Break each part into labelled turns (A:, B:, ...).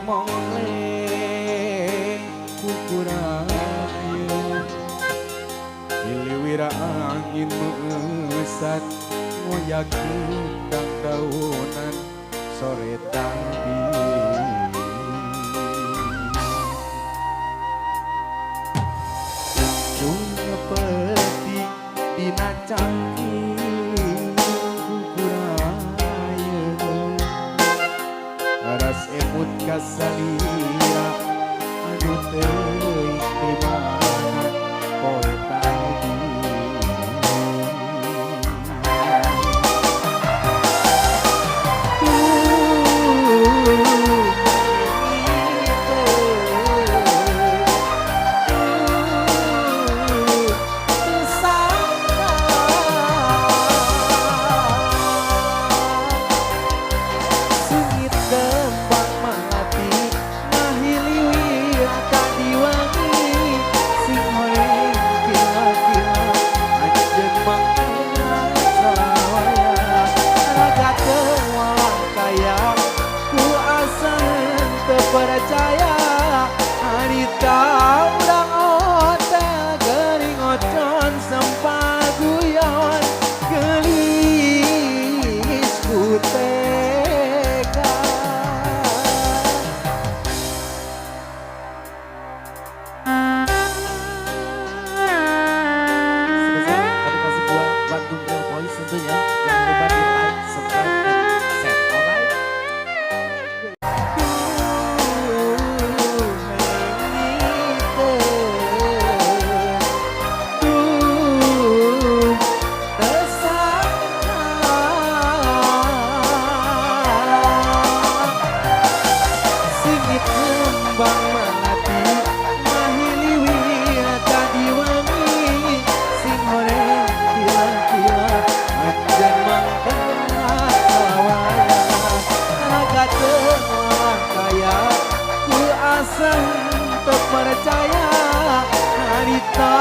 A: moleng kukurayu Iliwira angin meesat ngoyakeun kang daunan sore tadi Cung ngepeti dina cangking kukurayu Aras emut kasalira anu teuing di mana poe tadi percaya harita urang hotel gering ocon sempaguyon gelis kuteka sebesar kami kasih buat Bandung Real Boys tentunya jangan lupa di like, subscribe, dan share, alright? Kembang melati mahiliwi tadi wangi sing horeng kilat-kilat anjan mangkat sawaya raga teuang kaya ku asa teu percaya harita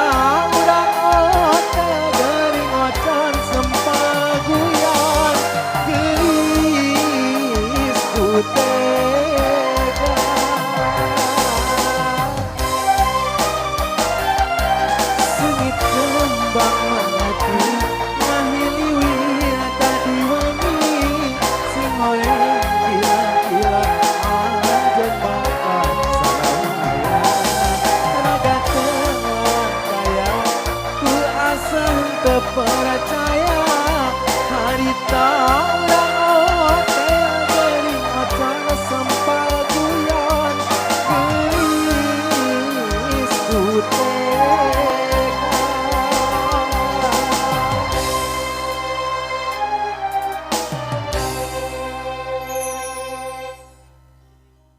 A: urang hotel gering ocon sempaguyon gelis kutega kembang melati mahiliwi tadi wangi sing horeng kilat-kilat anjeun mangkat saraya raga teuang kaya ku asa teu percaya harita